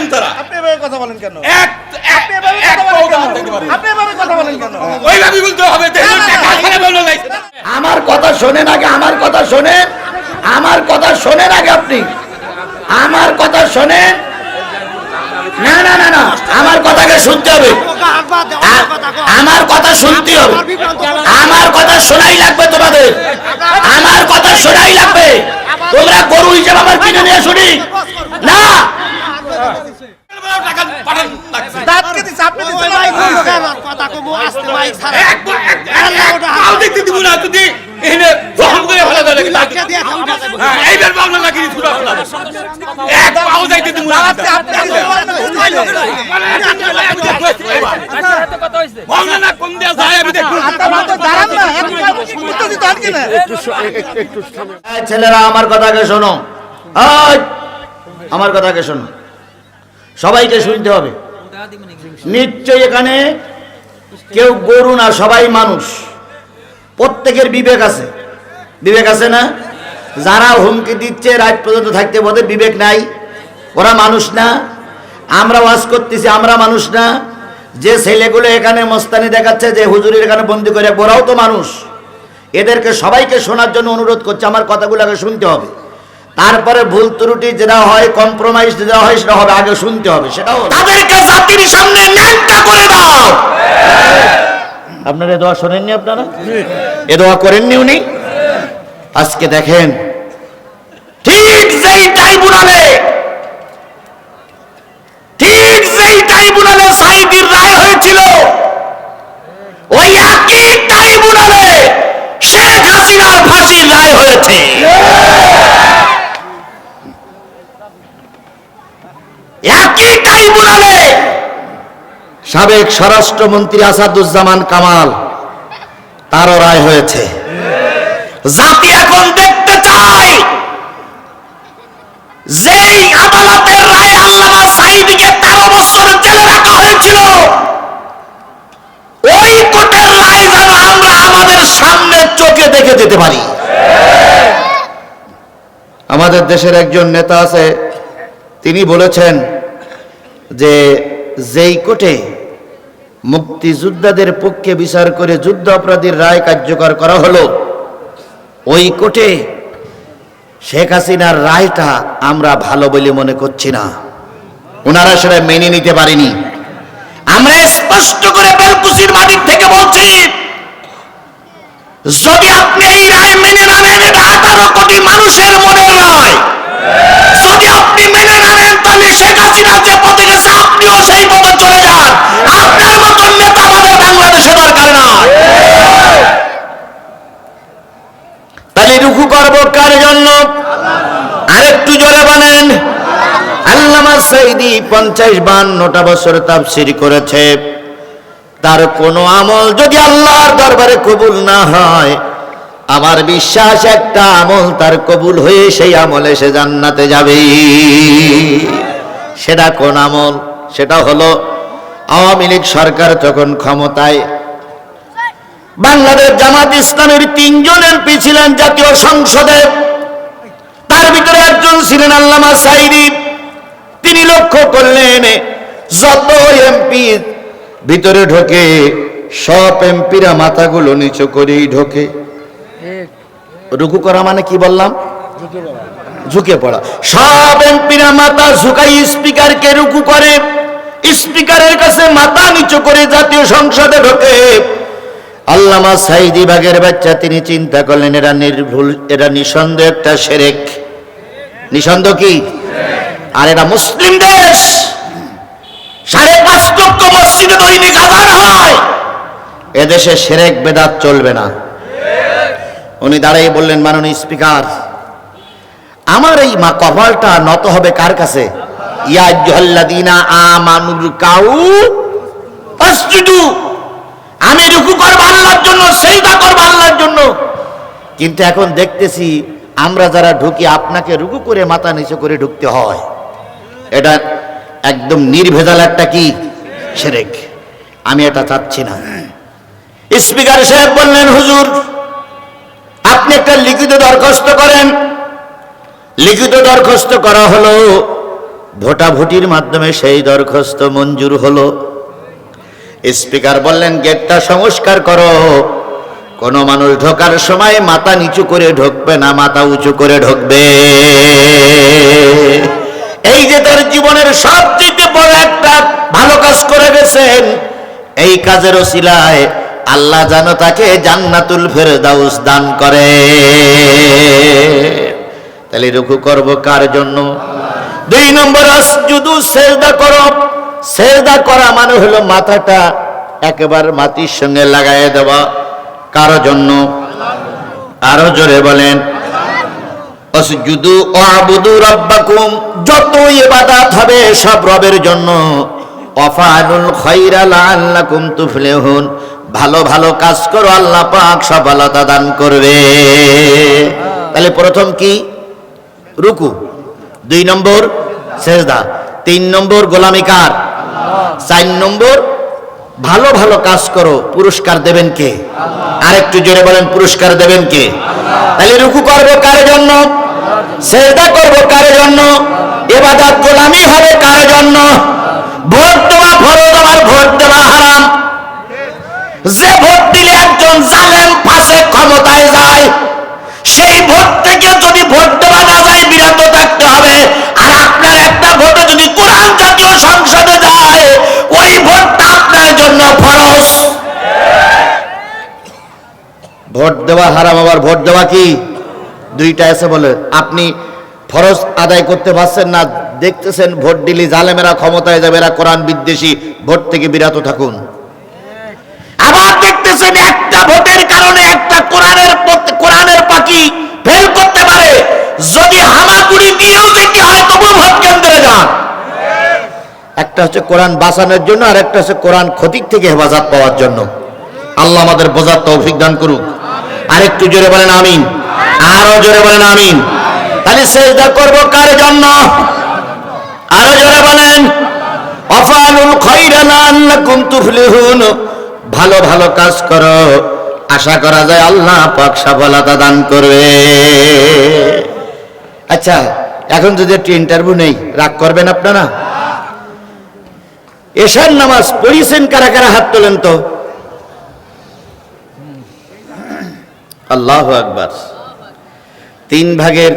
দেন তারা। আপনি এভাবে কথা বলেন কেন? আপনি এভাবে কথা বলেন কেন? ওইভাবে বলতে হবে। আমার কথা শোনেন আগে, আমার কথা শোনেন, আমার কথা শোনেন আগে, আপনি আমার কথা শোনেন। না না না না, আমার কথাকে শুনতে হবে, আমার কথা শুনতে হবে, আমার কথা শোনাই লাগবে তোমাদের, আমার কথা শোনাই লাগবে। তোমরা গরু হিসেবে আমার কিনে নিয়ে শুনি না। দাঁত কে দিছে? আপনি দিছেন না? কথা কমু আস্তে মাইক ছাড়া দেখতে দিব না তুই এখানে রহম করে ভালো লাগে এইবার বাংলা লাগি পুরো এক পাও যাইতে দিব না। বাংলা না কোন দেয়া যায় আমি দেখব। দাঁড়ান না, একটু দিতে আটকে না। ছেলেরা আমার কথাকে শোনো, আমার কথাকে শোনো, সবাইকে শুনতে হবে। নিশ্চয়ই এখানে কেউ গরু না, সবাই মানুষ, প্রত্যেকের বিবেক আছে, বিবেক আছে না? যারা হুমকি দিচ্ছে রাত পর্যন্ত থাকতে, ওদের বিবেক নাই? ওরা মানুষ না? আমরা ওয়াজ করতেছি, আমরা মানুষ না? যে ছেলেগুলো এখানে মস্তানি দেখাচ্ছে, যে হুজুরের এখানে বন্দি করে, ওরাও তো মানুষ। এদেরকে সবাইকে শোনার জন্য অনুরোধ করছে, আমার কথাগুলোকে শুনতে হবে। তারপরে ভুল ত্রুটি যেটা হয়, কম্প্রোমাইজ যেটা হয়, সেটা হবে, আগে শুনতে হবে। সেটাও তাদেরকে জাতির সামনে ন্যাংটা করে দাও। আপনারা এ দোয়া শোনেননি? আপনারা এ দোয়া করেননি উনি? আজকে দেখেন, ঠিক যেই ট্রাইব্যুনালে সাঈদীর রায় হয়েছিল, ওই একই ট্রাইব্যুনালে শেখ হাসিনার ফাঁসির রায় হয়েছে। একই ট্রাইব্যুনালে সাবেক স্বরাষ্ট্রমন্ত্রী আসাদুজ্জামান কামাল, তারও রায় হয়েছে। জাতি এখন দেখতে চায় যেই আদালতের রায়ে আল্লামা সাঈদীকে 13 বছর জেলে রাখা হয়েছিল, ওই কোর্টের রায় যেন আমরা আমাদের সামনে চোখে দেখে যেতে পারি। আমাদের দেশের একজন নেতা আছে, তিনি বলেছেন যে যেই কোর্টে মুক্তিযোদ্ধাদের পক্ষে বিচার করে যুদ্ধ অপরাধীর রায় কার্যকর করা হলো, ওই কোর্টে শেখ হাসিনার রায়টা আমরা ভালো বলে মনে করছি না। ওনারা সেটা মেনে নিতে পারেনি। আমরা স্পষ্ট করে বেলকুচির মাটির থেকে বলছি, যদি আপনি এই রায় মেনে না নেন, এটা 18 কোটি মানুষের মনের রায়। যদি আপনি মেনে না নেন, তাহলে শেখ হাসিনা যে পথে গেছে, আপনিও সেই পথে চলে যান। আপনার মতন নেতা আমাদের বাংলাদেশে দরকার না। তাহলে রুকু করবো কার জন্য? আরেকটু জোরে বলেন। আল্লামা সাঈদী 50-52টা বছর তাফসীর করেছে। তার কোনো আমল যদি আল্লাহর দরবারে কবুল না হয়, আমার বিশ্বাস একটা আমল তার কবুল হয়ে সেই আমলে সে জান্নাতে যাবে। সেটা কোন আমল? সেটা হলো আওয়ামী লীগ সরকার যখন ক্ষমতায়, বাংলাদেশ জামাত ইসলামের 3 জন এমপি ছিলেন জাতীয় সংসদে, তার ভিতরে একজন ছিলেন আল্লামা সাঈদী। তিনি লক্ষ্য করলেন, যত এমপি ভিতরে ঢোকে, সব এমপিরা মাথাগুলো নিচু করেই ঢোকে। রুকু করা মানে কি বললাম? ঝুঁকে পড়া। সব এমপিরা মাথা ঝুঁকাই স্পিকারকে রুকু করে, স্পিকারের কাছে মাথা নিচু করে জাতীয় সংসদে ঢোকে। আল্লামা সাঈদী বাগের বাচ্চা, তিনি চিন্তা করলেন, এরা নির্ভুল, এরা নিঃসন্দেহ একটা শিরক। নিঃসন্দেহ কি? আর এটা মুসলিম দেশ, 5.5 লক্ষ মসজিদে দৈনিক আযান হয়, এদেশে শিরক বেদাত চলবে না। উনি দাঁড়িয়ে বললেন, মাননীয় স্পিকার, আমার এই কপালটা নত হবে কার কাছে? ইয়া আইয়ুহাল্লাযীনা আমানুর কাউ আসজুদু, আমি রুকু করব আল্লাহর জন্য, সিজদা করব আল্লাহর জন্য। কিন্তু এখন দেখতেছি আমরা যারা ঢুকি, আপনাকে রুকু করে মাথা নিচু করে ঢুকতে হয়। এটা একদম নির্ভেজাল একটা কি শিরক। আমি এটা চাচ্ছি না। স্পিকার সাহেব বললেন, হুজুর আপনি একটা লিখিত দরখাস্ত করেন। লিখিত দরখাস্ত করা হলো। ভোটাভুটির মাধ্যমে সেই দরখাস্ত মঞ্জুর হলো। স্পিকার বললেন, গেটটা সংস্কার করো, কোন মানুষ ঢোকার সময় মাথা নিচু করে ঢুকবে না, মাথা উঁচু করে ঢুকবে। এই যে তার জীবনের সবচেয়ে বড় একটা ভালো কাজ করে গেছেন, এই কাজের ওসিলায় আল্লাহ যেন তাকে জান্নাতুল ফেরদাউস দান করে। তাহলে রুকু করব কার জন্য? 2 নম্বর, আসজুদু, সেজদা করো। সেজদা করা মানে হলো মাথাটা একেবারে মাটির সঙ্গে লাগায় দেওয়া। কার জন্য? আরো জোরে বলেন, আসজুদু ওয়াবুদু রাব্বাকুম। যত ইবাদত হবে সব রবের জন্য। ওয়াফালুল খায়রা লাআল্লাকুম তুফলিহুন। ভালো ভালো কাজ করো, আল্লাহ পাক সফলতা দান করবে। তাহলে প্রথম কি? রুকু। 2 নম্বর সেজদা। 3 নম্বর গোলামি কার? 4 নম্বর ভালো ভালো কাজ করো, পুরস্কার দেবেন কে? আরেকটু জোরে বলেন, পুরস্কার দেবেন কে? তাহলে রুকু করব কার জন্য? সেজদা করব কার জন্য? ইবাদত গোলামি হবে কার জন্য? ভোট দেওয়া ফরজ, আর ভোট দেওয়া হারাম। যে ভোট দিলে একজন জালেম ফাসিক ক্ষমতায় যায়, সেই ভোট থেকে যদি ভোট দেওয়া না যায় বিরত থাকতে হবে। আর আপনার একটা ভোটে যদি কোরআন জাতীয় সংসদে যায়, ওই ভোটটা আপনার জন্য ফরজ। ভোট দেওয়া হারাম, আবার ভোট দেওয়া কি? দুইটা আছে বলে। আপনি ফরজ আদায় করতে পারছেন না, দেখতেছেন ভোট দিলে জালেমেরা ক্ষমতায় যাবে, এরা কোরআন বিদ্বেষী, ভোট থেকে বিরত থাকুন। আবার দেখতেছেন একটা ভোটের কারণে একটা কোরআনের পাখি ফেল করতে পারে, যদি হামাগুড়ি দিয়েও যেতে হয় তবু ভোট কেন্দ্রে যান। একটা হচ্ছে কোরআন বাঁচানোর জন্য, আর একটা হচ্ছে কোরআন ক্ষতির থেকে হেফাজত পাওয়ার জন্য। আল্লাহ আমাদের বোঝার তৌফিক দান করুক। আরেকটু জোরে বলেন আমিন, আরো জোরে বলেন আমিন। তাহলে সেজদা করব কার জন্য? আরো জোরে বলেন, ওয়াফালুল খায়রা লাআল্লাকুম তুফলিহুন। ভালো ভালো কাজ করো, আশা করা যায় আল্লাহ পাক সফলতা দান করবে। আচ্ছা, এখন যদি একটু ইন্টারভিউ নেই, রাগ করবেন আপনারা? এশার নামাজ পড়িয়েছেন কারা কারা? হাত তোলেন তো। আল্লাহু আকবার। 3 ভাগের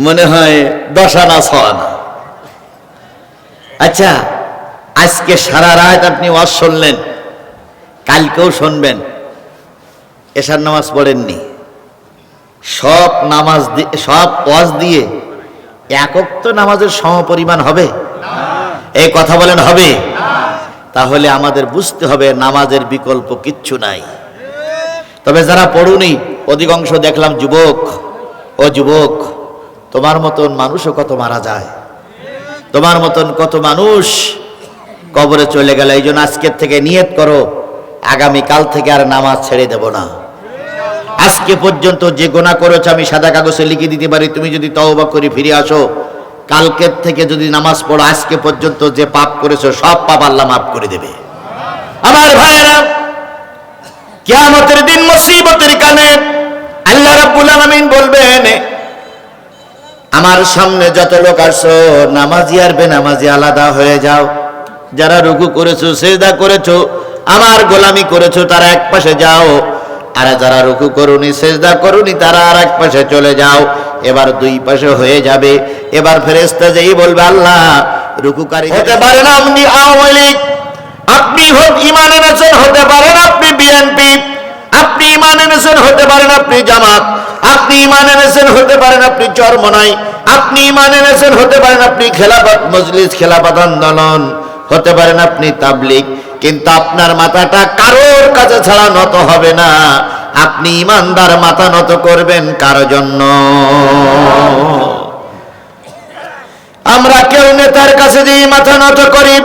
মনে হয় 10 আনা 6 আনা। আচ্ছা, আজকে সারা রাত আপনি ওয়াজ শুনলেন, কালকেও শুনবেন, এশার নামাজ পড়েননি। সব নামাজ সব ওয়াজ দিয়ে একক তো নামাজের সমপরিমাণ হবে? এই কথা বলেন, হবে? তাহলে আমাদের বুঝতে হবে নামাজের বিকল্প কিচ্ছু নাই। তবে যারা পড়ুনি, অধিকাংশ দেখলাম যুবক। ও যুবক, তোমার মতন মানুষও কত মারা যায়, তোমার মতন কত মানুষ কবরে চলে গেল। এই জন্য আজকের থেকে নিয়ত করো, আগামী কাল থেকে আর নামাজ ছেড়ে দেব না। আজকে পর্যন্ত যে গুনাহ করেছো আমি সাদা কাগজে লিখে দিতে পারি, তুমি যদি তওবা করে ফিরে আসো, কালকের থেকে যদি নামাজ পড়ো, আজকে পর্যন্ত যে পাপ করেছো সব পাপ আল্লাহ মাফ করে দেবে। আমার ভাইয়েরা, কিয়ামতের দিন মুসিবতের কানে আল্লাহ রাব্বুল আলামিন বলবেন, আমার সামনে যত লোক আসছো, নামাজি আর বেনামাজি আলাদা হয়ে যাও। যারা রুকু করেছো, সিজদা করেছো, আমার গোলামি করেছো, তারা এক পাশে যাও। আর যারা রুকু করুনি, সিজদা করুনি, তারা আর এক পাশে চলে যাও। এবার 2 পাশে হয়ে যাবে। এবার ফেরেশতা যেই বলবে, আল্লাহ রুকুকারী হতে পারেন আপনি আওয়ামী লীগ, আপনি ঈমান এনেছেন, হতে পারেন আপনি বিএনপি, আপনি ঈমান এনেছেন, হতে পারেন আপনি জামাত, আপনি ঈমান এনেছেন, হতে পারেন আপনি চরমনাই, আপনি ঈমান এনেছেন, হতে পারেন আপনি খেলাফত মজলিস, খেলাফত আন্দোলন, হতে পারেন আপনি তাবলীগ, কিন্তু আপনার মাথাটা কারোর কাছে ছাড়া নত হবে না। আপনি ঈমানদার মাথা নত করবেন কার জন্য? আমরা কেউ নেতার কাছে দিয়ে মাথা নত করি,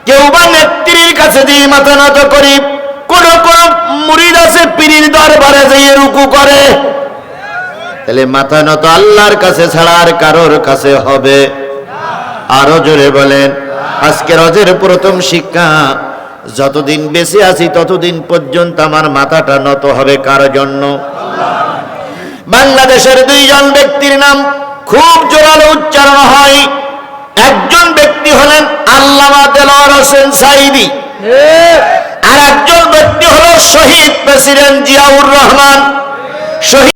কেউ বা নেত্রীর কাছে দিয়ে মাথা নত করি, কোন কোন মুরিদ আছে পীরের দরবারে যেয়ে রুকু করে। তাহলে মাথা নত আল্লাহর কাছে ছাড়া আর কারোর কাছে হবে? আরো জোরে বলেন। আজকে রজের প্রথম শিক্ষা, যতদিন বেঁচে আছি ততদিন পর্যন্ত আমার মাথাটা নত হবে কার জন্য? বাংলাদেশের দুইজন ব্যক্তির নাম খুব জোরালো উচ্চারণ হয়। একজন ব্যক্তি হলেন আল্লামা দেলোয়ার হোসেন সাঈদী, আর একজন ব্যক্তি হলো শহীদ প্রেসিডেন্ট জিয়াউর রহমান। শহীদ